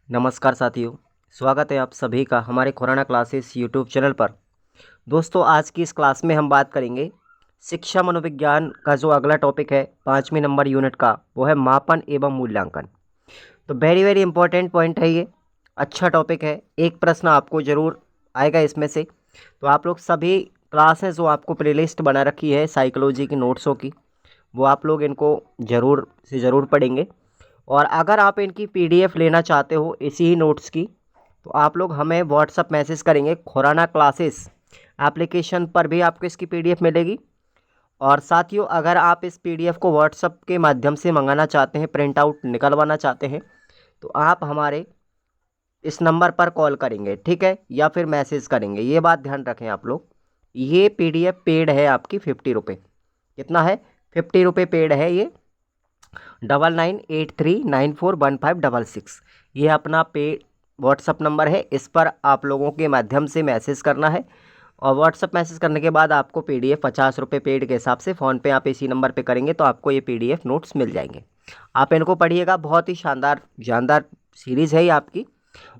नमस्कार साथियों, स्वागत है आप सभी का हमारे खुराना क्लासेस यूट्यूब चैनल पर। दोस्तों, आज की इस क्लास में हम बात करेंगे शिक्षा मनोविज्ञान का जो अगला टॉपिक है 5वें नंबर यूनिट का, वो है मापन एवं मूल्यांकन। तो वेरी वेरी इंपॉर्टेंट पॉइंट है ये, अच्छा टॉपिक है। एक प्रश्न आपको ज़रूर आएगा इसमें से। तो आप लोग सभी क्लासेस जो आपको प्लेलिस्ट बना रखी है साइकोलॉजी की नोट्सों की, वो आप लोग इनको ज़रूर से ज़रूर पढ़ेंगे। और अगर आप इनकी पीडीएफ लेना चाहते हो इसी ही नोट्स की, तो आप लोग हमें व्हाट्सअप मैसेज करेंगे। खुराना क्लासेस एप्लीकेशन पर भी आपको इसकी पीडीएफ मिलेगी। और साथियों, अगर आप इस पीडीएफ को व्हाट्सअप के माध्यम से मंगाना चाहते हैं, प्रिंट आउट निकलवाना चाहते हैं, तो आप हमारे इस नंबर पर कॉल करेंगे, ठीक है, या फिर मैसेज करेंगे। ये बात ध्यान रखें आप लोग। ये पीडीएफ पेड है आपकी 50 रुपये। कितना है? 50 रुपये पेड है ये। 9983941566 ये अपना पे व्हाट्सअप नंबर है। इस पर आप लोगों के माध्यम से मैसेज करना है। और व्हाट्सअप मैसेज करने के बाद आपको पीडीएफ 50 रुपये पेड के हिसाब से फ़ोन पे आप इसी नंबर पे करेंगे तो आपको ये पीडीएफ नोट्स मिल जाएंगे। आप इनको पढ़िएगा, बहुत ही शानदार जानदार सीरीज़ है ये आपकी,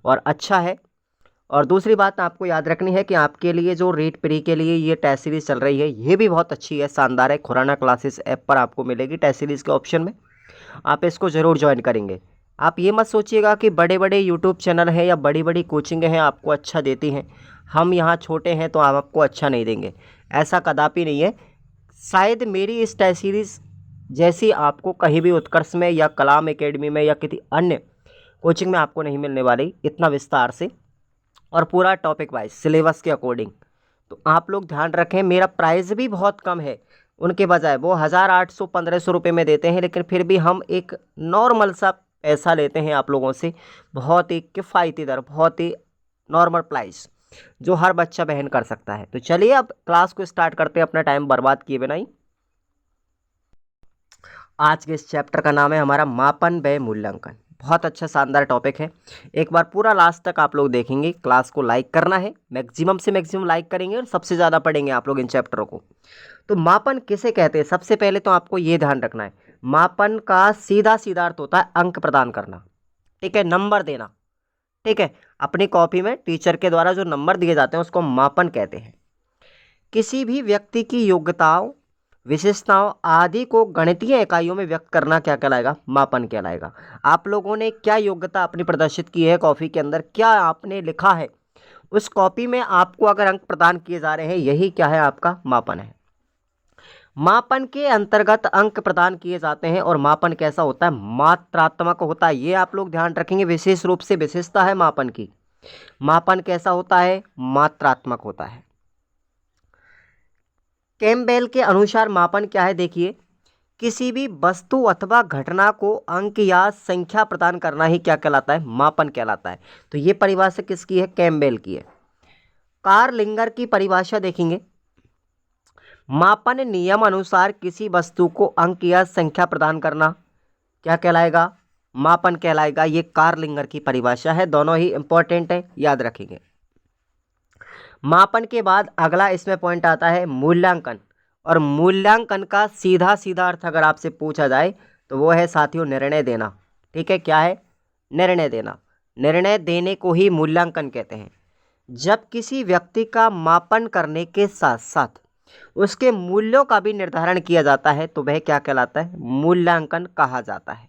और अच्छा है। और दूसरी बात आपको याद रखनी है कि आपके लिए जो रीड प्री के लिए ये टेस्ट सीरीज़ चल रही है, ये भी बहुत अच्छी है, शानदार है। खुराना क्लासेस ऐप पर आपको मिलेगी टेस्ट सीरीज़ के ऑप्शन में। आप इसको ज़रूर ज्वाइन करेंगे। आप ये मत सोचिएगा कि बड़े बड़े यूट्यूब चैनल हैं या बड़ी बड़ी कोचिंगें हैं आपको अच्छा देती हैं, हम यहाँ छोटे हैं तो हम आपको अच्छा नहीं देंगे। ऐसा कदापि नहीं है। शायद मेरी इस टेस्ट सीरीज़ जैसी आपको कहीं भी उत्कर्ष में या कलाम एकेडमी में या किसी अन्य कोचिंग में आपको नहीं मिलने वाली इतना विस्तार से, और पूरा टॉपिक वाइज सिलेबस के अकॉर्डिंग। तो आप लोग ध्यान रखें, मेरा प्राइस भी बहुत कम है। उनके बजाय वो 1800-1500 रुपये में देते हैं, लेकिन फिर भी हम एक नॉर्मल सा पैसा लेते हैं आप लोगों से। बहुत ही किफ़ायती दर, बहुत ही नॉर्मल प्राइस जो हर बच्चा बहन कर सकता है। तो चलिए अब क्लास को स्टार्ट करते हैं अपना टाइम बर्बाद किए बिना ही। आज के इस चैप्टर का नाम है हमारा मापन व मूल्यांकन। बहुत अच्छा शानदार टॉपिक है। एक बार पूरा लास्ट तक आप लोग देखेंगे। क्लास को लाइक करना है, मैक्सिमम से मैक्सिमम लाइक करेंगे और सबसे ज़्यादा पढ़ेंगे आप लोग इन चैप्टरों को। तो मापन किसे कहते हैं? सबसे पहले तो आपको ये ध्यान रखना है, मापन का सीधा सीधा अर्थ होता है अंक प्रदान करना, ठीक है, नंबर देना। ठीक है, अपनी कॉपी में टीचर के द्वारा जो नंबर दिए जाते हैं उसको मापन कहते हैं। किसी भी व्यक्ति की योग्यताओं, विशेषताओं आदि को गणितीय इकाइयों में व्यक्त करना क्या कहलाएगा? मापन कहलाएगा। आप लोगों ने क्या योग्यता अपनी प्रदर्शित की है कॉपी के अंदर, क्या आपने लिखा है, उस कॉपी में आपको अगर अंक प्रदान किए जा रहे हैं, यही क्या है? आपका मापन है। मापन के अंतर्गत अंक प्रदान किए जाते हैं। और मापन कैसा होता है? मात्रात्मक होता है। ये आप लोग ध्यान रखेंगे, विशेष रूप से विशेषता है मापन की। मापन कैसा होता है? मात्रात्मक होता है। कैम्पबेल के अनुसार मापन क्या है? देखिए, किसी भी वस्तु अथवा घटना को अंक या संख्या प्रदान करना ही क्या कहलाता है? मापन कहलाता है। तो ये परिभाषा किसकी है? कैम्पबेल की है। कार्ल लिंगर की परिभाषा देखेंगे, मापन नियम अनुसार किसी वस्तु को अंक या संख्या प्रदान करना क्या कहलाएगा? मापन कहलाएगा। ये कार्ल लिंगर की परिभाषा है। दोनों ही इंपॉर्टेंट है, याद रखेंगे। मापन के बाद अगला इसमें पॉइंट आता है मूल्यांकन। और मूल्यांकन का सीधा सीधा अर्थ अगर आपसे पूछा जाए तो वो है साथियों निर्णय देना। ठीक है, क्या है? निर्णय देना। निर्णय देने को ही मूल्यांकन कहते हैं। जब किसी व्यक्ति का मापन करने के साथ साथ उसके मूल्यों का भी निर्धारण किया जाता है तो वह क्या कहलाता है? मूल्यांकन कहा जाता है।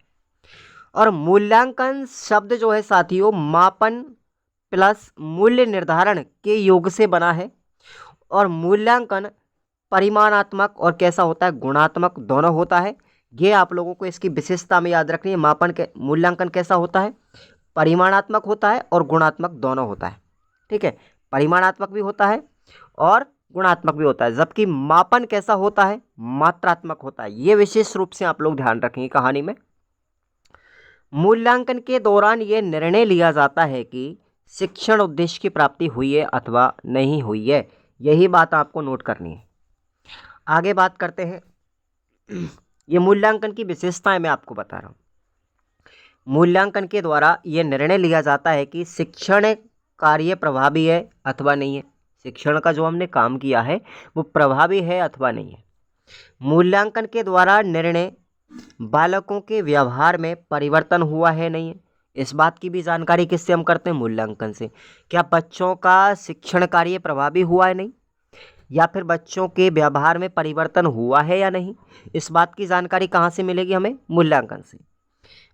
और मूल्यांकन शब्द जो है साथियों, मापन प्लस मूल्य निर्धारण के योग से बना है। और मूल्यांकन परिमाणात्मक और कैसा होता है? गुणात्मक दोनों होता है। ये आप लोगों को इसकी विशेषता में याद रखनी है। मापन के मूल्यांकन कैसा होता है? परिमाणात्मक होता है और गुणात्मक दोनों होता है। ठीक है, परिमाणात्मक भी होता है और गुणात्मक भी होता है। जबकि मापन कैसा होता है? मात्रात्मक होता है। ये विशेष रूप से आप लोग ध्यान रखेंगे कहानी में। मूल्यांकन के दौरान ये निर्णय लिया जाता है कि शिक्षण उद्देश्य की प्राप्ति हुई है अथवा नहीं हुई है। यही बात आपको नोट करनी है। आगे बात करते हैं। ये मूल्यांकन की विशेषताएं मैं आपको बता रहा हूँ। मूल्यांकन के द्वारा ये निर्णय लिया जाता है कि शिक्षण कार्य प्रभावी है अथवा नहीं है। शिक्षण का जो हमने काम किया है वो प्रभावी है अथवा नहीं है। मूल्यांकन के द्वारा निर्णय बालकों के व्यवहार में परिवर्तन हुआ है नहीं है। इस बात की भी जानकारी किससे हम करते हैं? मूल्यांकन से। क्या बच्चों का शिक्षण कार्य प्रभावी हुआ है नहीं, या फिर बच्चों के व्यवहार में परिवर्तन हुआ है या नहीं, इस बात की जानकारी कहाँ से मिलेगी हमें? मूल्यांकन से।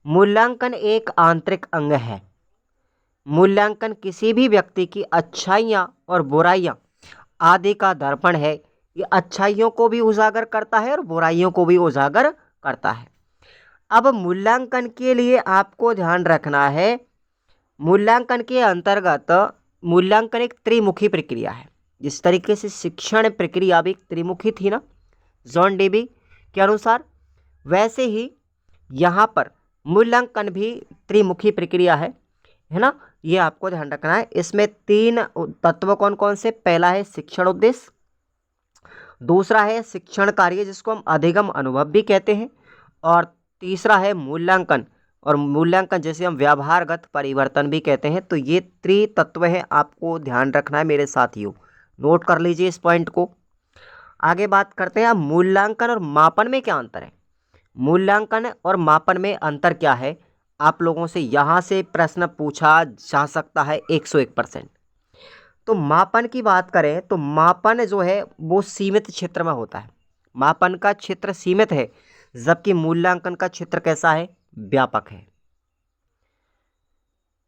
मूल्यांकन एक आंतरिक अंग है। मूल्यांकन किसी भी व्यक्ति की अच्छाइयाँ और बुराइयाँ आदि का दर्पण है। ये अच्छाइयों को भी उजागर करता है और बुराइयों को भी उजागर करता है। अब मूल्यांकन के लिए आपको ध्यान रखना है, मूल्यांकन के अंतर्गत मूल्यांकन एक त्रिमुखी प्रक्रिया है। जिस तरीके से शिक्षण प्रक्रिया भी त्रिमुखी थी ना जॉन डेवी के अनुसार, वैसे ही यहाँ पर मूल्यांकन भी त्रिमुखी प्रक्रिया है ना। ये आपको ध्यान रखना है। इसमें 3 तत्व कौन कौन से? पहला है शिक्षण उद्देश्य, दूसरा है शिक्षण कार्य जिसको हम अधिगम अनुभव भी कहते हैं, और तीसरा है मूल्यांकन। और मूल्यांकन जैसे हम व्यवहारगत परिवर्तन भी कहते हैं। तो ये त्रितत्व है, आपको ध्यान रखना है मेरे साथियों, नोट कर लीजिए इस पॉइंट को। आगे बात करते हैं, मूल्यांकन और मापन में क्या अंतर है? मूल्यांकन और मापन में अंतर क्या है? आप लोगों से यहाँ से प्रश्न पूछा जा सकता है 101%। तो मापन की बात करें तो मापन जो है वो सीमित क्षेत्र में होता है। मापन का क्षेत्र सीमित है, जबकि मूल्यांकन का क्षेत्र कैसा है? व्यापक है।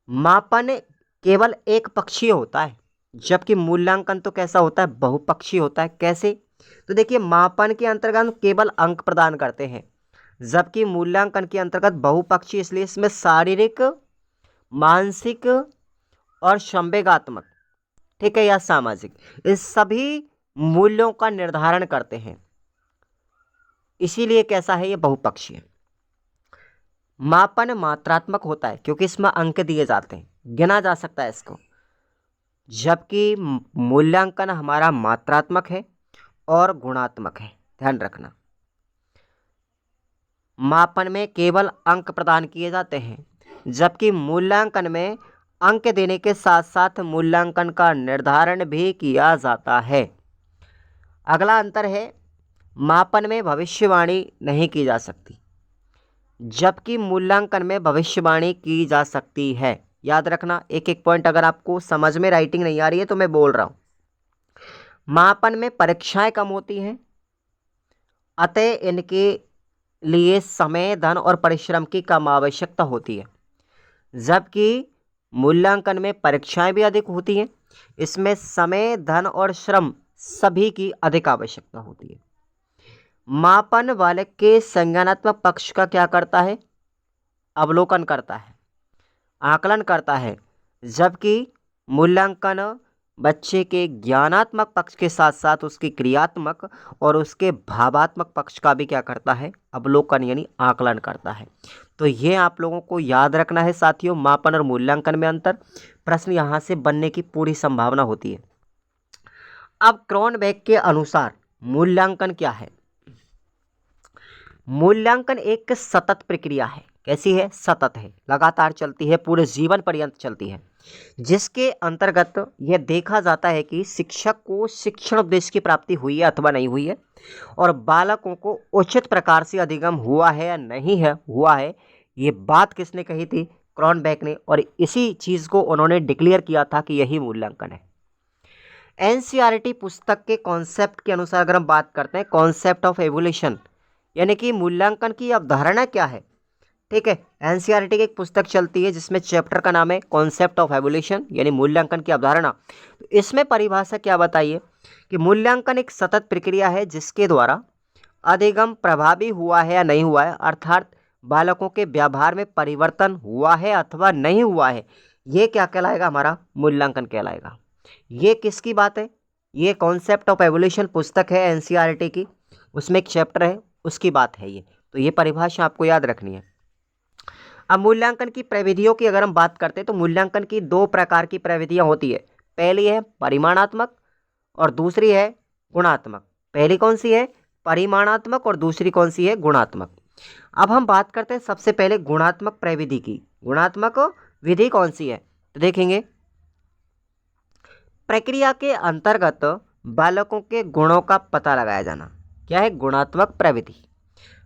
मापन केवल एक पक्षीय होता है, जबकि मूल्यांकन तो कैसा होता है? बहुपक्षीय होता है। कैसे? तो देखिए, मापन के अंतर्गत हम केवल अंक प्रदान करते हैं, जबकि मूल्यांकन के अंतर्गत बहुपक्षीय, इसलिए इसमें शारीरिक, मानसिक और संवेगात्मक, ठीक है, या सामाजिक, इस सभी मूल्यों का निर्धारण करते हैं। इसीलिए कैसा है? ये बहुपक्षीय। मापन मात्रात्मक होता है क्योंकि इसमें अंक दिए जाते हैं, गिना जा सकता है इसको, जबकि मूल्यांकन हमारा मात्रात्मक है और गुणात्मक है। ध्यान रखना, मापन में केवल अंक प्रदान किए जाते हैं, जबकि मूल्यांकन में अंक देने के साथ साथ मूल्यांकन का निर्धारण भी किया जाता है। अगला अंतर है, मापन में भविष्यवाणी नहीं की जा सकती, जबकि मूल्यांकन में भविष्यवाणी की जा सकती है। याद रखना, एक एक पॉइंट, अगर आपको समझ में राइटिंग नहीं आ रही है तो मैं बोल रहा हूँ। मापन में परीक्षाएं कम होती हैं, अतः इनके लिए समय, धन और परिश्रम की कम आवश्यकता होती है, जबकि मूल्यांकन में परीक्षाएं भी अधिक होती हैं, इसमें समय, धन और श्रम सभी की अधिक आवश्यकता होती है। मापन बालक के संज्ञानात्मक पक्ष का क्या करता है? अवलोकन करता है, आकलन करता है, जबकि मूल्यांकन बच्चे के ज्ञानात्मक पक्ष के साथ साथ उसकी क्रियात्मक और उसके भावात्मक पक्ष का भी क्या करता है? अवलोकन यानी आकलन करता है। तो ये आप लोगों को याद रखना है साथियों, मापन और मूल्यांकन में अंतर। प्रश्न यहाँ से बनने की पूरी संभावना होती है। अब क्रॉनबेक के अनुसार मूल्यांकन क्या है? मूल्यांकन एक सतत प्रक्रिया है। कैसी है? सतत है, लगातार चलती है, पूरे जीवन पर्यंत चलती है, जिसके अंतर्गत यह देखा जाता है कि शिक्षक को शिक्षण उद्देश्य की प्राप्ति हुई है अथवा नहीं हुई है, और बालकों को उचित प्रकार से अधिगम हुआ है या नहीं है हुआ है। ये बात किसने कही थी? क्रॉनबेक ने, और इसी चीज़ को उन्होंने डिक्लेयर किया था कि यही मूल्यांकन है। एनसीईआरटी पुस्तक के कॉन्सेप्ट के अनुसार अगर हम बात करते हैं, कॉन्सेप्ट ऑफ एवोल्यूशन, यानी कि मूल्यांकन की अवधारणा क्या है, ठीक है। एनसीईआरटी की एक पुस्तक चलती है जिसमें चैप्टर का नाम है कॉन्सेप्ट ऑफ एवोल्यूशन, यानी मूल्यांकन की अवधारणा। तो इसमें परिभाषा क्या बताइए कि मूल्यांकन एक सतत प्रक्रिया है जिसके द्वारा अधिगम प्रभावी हुआ है या नहीं हुआ है, अर्थात बालकों के व्यवहार में परिवर्तन हुआ है अथवा नहीं हुआ है, ये क्या कहलाएगा? हमारा मूल्यांकन कहलाएगा। ये किसकी बात है? ये कॉन्सेप्ट ऑफ एवोल्यूशन पुस्तक है एनसीईआरटी की, उसमें एक चैप्टर है, उसकी बात है ये। तो ये परिभाषा आपको याद रखनी है। अब मूल्यांकन की प्रविधियों की अगर हम बात करते हैं तो मूल्यांकन की 2 प्रकार की प्रविधियां होती है। पहली है परिमाणात्मक और दूसरी है गुणात्मक। पहली कौन सी है? परिमाणात्मक, और दूसरी कौन सी है? गुणात्मक। अब हम बात करते हैं सबसे पहले गुणात्मक प्रविधि की। गुणात्मक विधि कौन सी है? तो देखेंगे, प्रक्रिया के अंतर्गत बालकों के गुणों का पता लगाया जाना, क्या है? गुणात्मक प्रविधि।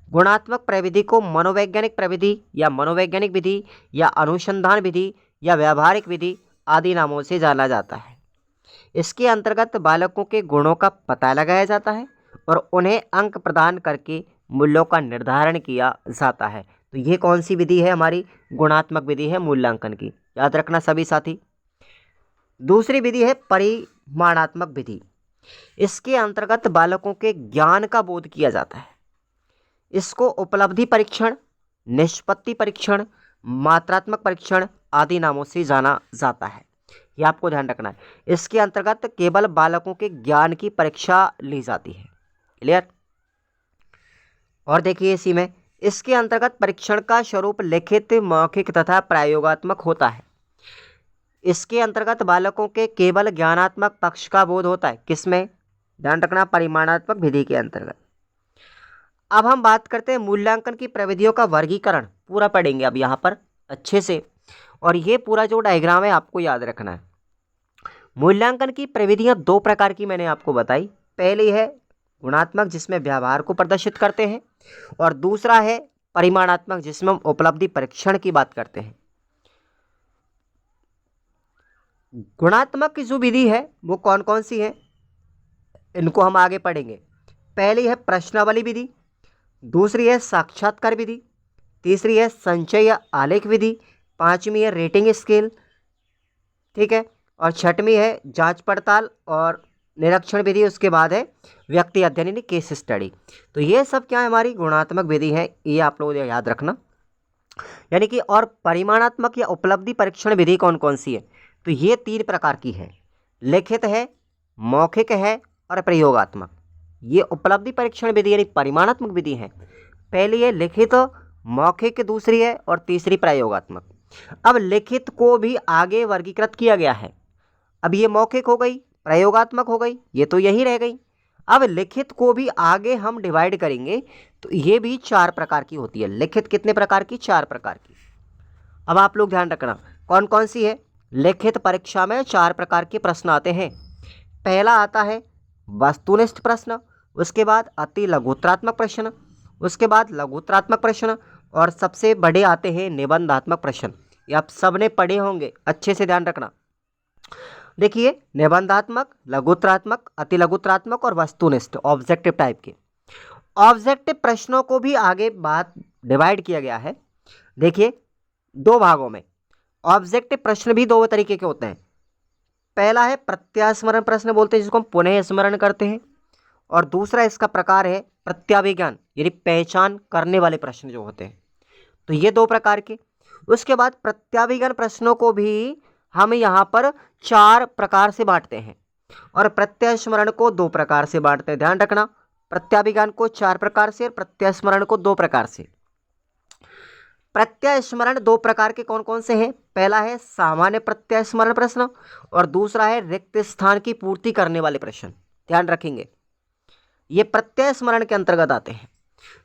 गुणात्मक प्रविधि को मनोवैज्ञानिक प्रविधि या मनोवैज्ञानिक विधि या अनुसंधान विधि या व्यावहारिक विधि आदि नामों से जाना जाता है। इसके अंतर्गत बालकों के गुणों का पता लगाया जाता है और उन्हें अंक प्रदान करके मूल्यों का निर्धारण किया जाता है। तो ये कौन सी विधि है? हमारी गुणात्मक विधि है मूल्यांकन की, याद रखना सभी साथी। दूसरी विधि है परिमाणात्मक विधि। इसके अंतर्गत बालकों के ज्ञान का बोध किया जाता है। इसको उपलब्धि परीक्षण, निष्पत्ति परीक्षण, मात्रात्मक परीक्षण आदि नामों से जाना जाता है। ये आपको ध्यान रखना है। इसके अंतर्गत केवल बालकों के ज्ञान की परीक्षा ली जाती है। क्लियर? और देखिए इसी में इसके अंतर्गत परीक्षण का स्वरूप लिखित, मौखिक तथा प्रयोगात्मक होता है। इसके अंतर्गत बालकों के केवल ज्ञानात्मक पक्ष का बोध होता है। किसमें? ध्यान रखना, परिमाणात्मक विधि के अंतर्गत। अब हम बात करते हैं मूल्यांकन की प्रविधियों का वर्गीकरण। पूरा पढ़ेंगे अब यहाँ पर अच्छे से, और ये पूरा जो डायग्राम है आपको याद रखना है। मूल्यांकन की प्रविधियाँ दो प्रकार की मैंने आपको बताई। पहली है गुणात्मक, जिसमें व्यवहार को प्रदर्शित करते हैं, और दूसरा है परिमाणात्मक, जिसमें हम उपलब्धि परीक्षण की बात करते हैं। गुणात्मक की जो विधि है वो कौन कौन सी है, इनको हम आगे पढ़ेंगे। पहली है प्रश्नावली विधि, दूसरी है साक्षात्कार विधि, तीसरी है संचय या आलेख विधि, पांचवी है रेटिंग स्केल, ठीक है, और छठवीं है जांच पड़ताल और निरीक्षण विधि। उसके बाद है व्यक्ति अध्ययन यानी केस स्टडी। तो ये सब क्या है? हमारी गुणात्मक विधि है, ये आप लोगों ने याद रखना। यानी कि और परिमाणात्मक या उपलब्धि परीक्षण विधि कौन कौन सी है? तो ये तीन प्रकार की है, लिखित है, मौखिक है और प्रयोगात्मक। ये उपलब्धि परीक्षण विधि यानी परिमाणात्मक विधि है। पहली है लिखित, मौखिक दूसरी है, और तीसरी प्रयोगात्मक। अब लिखित को भी आगे वर्गीकृत किया गया है। अब ये मौखिक हो गई, प्रयोगात्मक हो गई, ये तो यही रह गई। अब लिखित को भी आगे हम डिवाइड करेंगे, तो ये भी चार प्रकार की होती है। लिखित कितने प्रकार की? चार प्रकार की। अब आप लोग ध्यान रखना कौन कौन सी है। लिखित परीक्षा में चार प्रकार के प्रश्न आते हैं। पहला आता है वस्तुनिष्ठ प्रश्न, उसके बाद अति लघुत्तरात्मक प्रश्न, उसके बाद लघुत्तरात्मक प्रश्न, और सबसे बड़े आते हैं निबंधात्मक प्रश्न। ये आप सबने पढ़े होंगे, अच्छे से ध्यान रखना। देखिए निबंधात्मक, लघुत्तरात्मक, अति लघुत्तरात्मक और वस्तुनिष्ठ ऑब्जेक्टिव टाइप के। ऑब्जेक्टिव प्रश्नों को भी आगे बात डिवाइड किया गया है। देखिए दो भागों में। ऑब्जेक्टिव प्रश्न भी दो तरीके के होते हैं। पहला है प्रत्यास्मरण प्रश्न बोलते हैं, जिसको हम पुनः स्मरण करते हैं, और दूसरा इसका प्रकार है प्रत्याभिज्ञान यानी पहचान करने वाले प्रश्न जो होते हैं। तो ये दो प्रकार के। उसके बाद प्रत्याभिज्ञान प्रश्नों को भी हम यहाँ पर चार प्रकार से बांटते हैं, और प्रत्यास्मरण को दो प्रकार से बांटते हैं। ध्यान रखना, प्रत्याभिज्ञान को चार प्रकार से और प्रत्यास्मरण को दो प्रकार से। प्रत्यास्मरण दो प्रकार के कौन कौन से हैं? पहला है सामान्य प्रत्यास्मरण प्रश्न, और दूसरा है रिक्त स्थान की पूर्ति करने वाले प्रश्न। ध्यान रखेंगे, ये प्रत्यास्मरण के अंतर्गत आते हैं।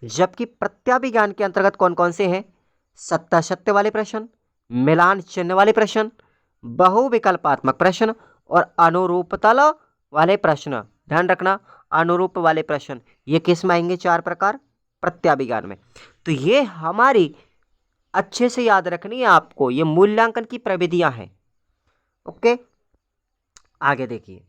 जबकि प्रत्याभिज्ञान के अंतर्गत कौन कौन से हैं? सत्यासत्य वाले प्रश्न, मिलान चिन्ह वाले प्रश्न, बहुविकल्पात्मक प्रश्न और अनुरूपतल वाले प्रश्न। ध्यान रखना, अनुरूप वाले प्रश्न ये किस में आएंगे? चार प्रकार प्रत्याभिज्ञान में। तो ये हमारी अच्छे से याद रखनी है आपको, ये मूल्यांकन की प्रविधियां हैं। ओके, आगे देखिए।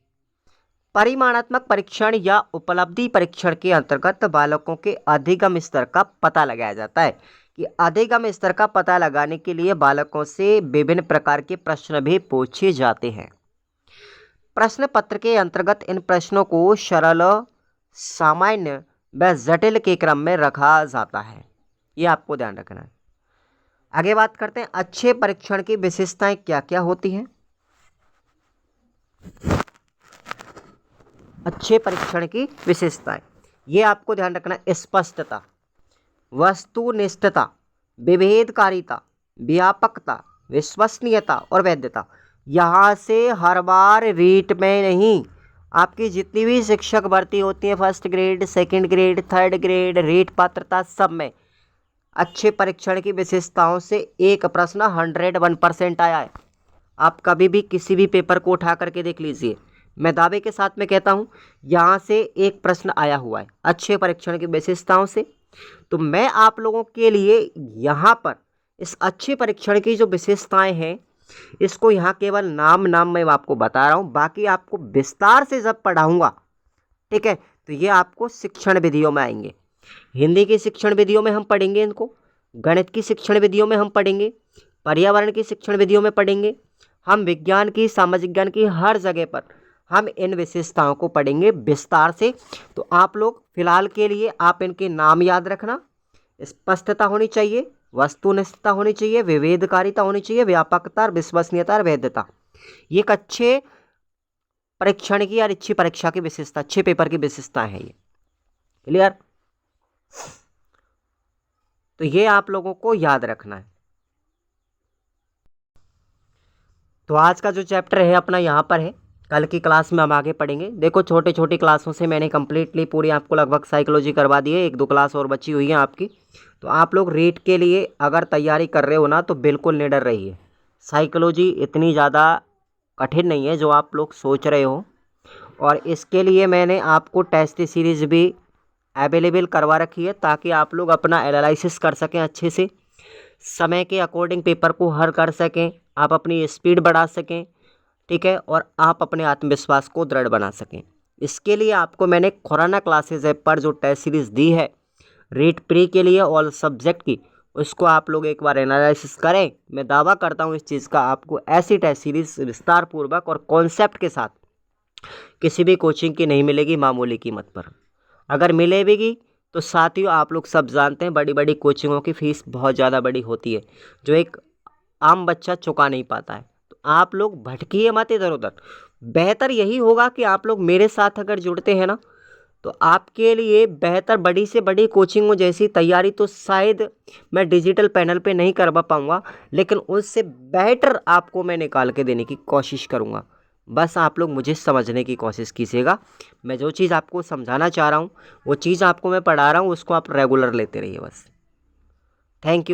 परिमाणात्मक परीक्षण या उपलब्धि परीक्षण के अंतर्गत बालकों के अधिगम स्तर का पता लगाया जाता है। कि अधिगम स्तर का पता लगाने के लिए बालकों से विभिन्न प्रकार के प्रश्न भी पूछे जाते हैं। प्रश्न पत्र के अंतर्गत इन प्रश्नों को सरल, सामान्य व जटिल के क्रम में रखा जाता है। ये आपको ध्यान रखना है। आगे बात करते हैं अच्छे परीक्षण की विशेषताएं क्या क्या होती हैं। अच्छे परीक्षण की विशेषताएं, ये आपको ध्यान रखना। स्पष्टता, वस्तुनिष्ठता, विभेदकारिता, व्यापकता, विश्वसनीयता और वैधता। यहाँ से हर बार रीट में नहीं, आपकी जितनी भी शिक्षक भर्ती होती है, first grade, second grade, third grade, REET पात्रता, सब में अच्छे परीक्षण की विशेषताओं से एक प्रश्न 101% आया है। आप कभी भी किसी भी पेपर को उठा करके देख लीजिए, मैं दावे के साथ में कहता हूँ यहाँ से एक प्रश्न आया हुआ है अच्छे परीक्षण की विशेषताओं से। तो मैं आप लोगों के लिए यहाँ पर इस अच्छे परीक्षण की जो विशेषताएं हैं इसको यहाँ केवल नाम मैं आपको बता रहा हूँ, बाकी आपको विस्तार से जब पढ़ाऊँगा, ठीक है, तो ये आपको शिक्षण विधियों में आएंगे। हिंदी की शिक्षण विधियों में हम पढ़ेंगे इनको, गणित की शिक्षण विधियों में हम पढ़ेंगे, पर्यावरण की शिक्षण विधियों में पढ़ेंगे, हम विज्ञान की, सामाजिक ज्ञान की, हर जगह पर हम इन विशेषताओं को पढ़ेंगे विस्तार से। तो आप लोग फिलहाल के लिए आप इनके नाम याद रखना। स्पष्टता होनी चाहिए, वस्तुनिष्ठता होनी चाहिए, विभेदकारिता होनी चाहिए, व्यापकता और विश्वसनीयता और वैधता। ये एक अच्छे परीक्षण की और अच्छी परीक्षा की विशेषता, अच्छे पेपर की विशेषता है ये। क्लियर? तो ये आप लोगों को याद रखना है। तो आज का जो चैप्टर है अपना यहाँ पर है, कल की क्लास में हम आगे पढ़ेंगे। देखो छोटे छोटी क्लासों से मैंने कंप्लीटली पूरी आपको लगभग साइकोलॉजी करवा दी है, 1-2 क्लास और बची हुई है आपकी। तो आप लोग रीट के लिए अगर तैयारी कर रहे हो ना तो बिल्कुल निडर रहिए। साइकोलॉजी इतनी ज़्यादा कठिन नहीं है जो आप लोग सोच रहे हो, और इसके लिए मैंने आपको टेस्ट सीरीज़ भी अवेलेबल करवा रखी है ताकि आप लोग अपना एनालिसिस कर सकें अच्छे से, समय के अकॉर्डिंग पेपर को हल कर सकें, आप अपनी स्पीड बढ़ा सकें, ठीक है, और आप अपने आत्मविश्वास को दृढ़ बना सकें। इसके लिए आपको मैंने खुराना क्लासेस ऐप पर जो टेस्ट सीरीज़ दी है रीट प्री के लिए ऑल सब्जेक्ट की, उसको आप लोग एक बार एनालिसिस करें। मैं दावा करता हूँ इस चीज़ का, आपको ऐसी टेस्ट सीरीज़ विस्तार पूर्वक और कॉन्सेप्ट के साथ किसी भी कोचिंग की नहीं मिलेगी मामूली कीमत पर। अगर मिलेगी तो साथियों आप लोग सब जानते हैं बड़ी बड़ी कोचिंगों की फ़ीस बहुत ज़्यादा बड़ी होती है जो एक आम बच्चा चुका नहीं पाता है। तो आप लोग भटकिए मत इधर उधर। बेहतर यही होगा कि आप लोग मेरे साथ अगर जुड़ते हैं ना तो आपके लिए बेहतर बड़ी से बड़ी कोचिंगों जैसी तैयारी तो शायद मैं डिजिटल पैनल पे नहीं करवा पाऊँगा, लेकिन उससे बेहतर आपको मैं निकाल के देने की कोशिश करूँगा। बस आप लोग मुझे समझने की कोशिश कीजिएगा। मैं जो चीज़ आपको समझाना चाह रहा हूँ वो चीज़ आपको मैं पढ़ा रहा हूँ, उसको आप रेगुलर लेते रहिए बस। Thank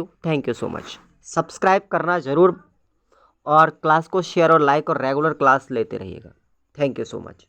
you so much. Subscribe करना ज़रूर, और क्लास को शेयर और लाइक और रेगुलर क्लास लेते रहिएगा। Thank you so much.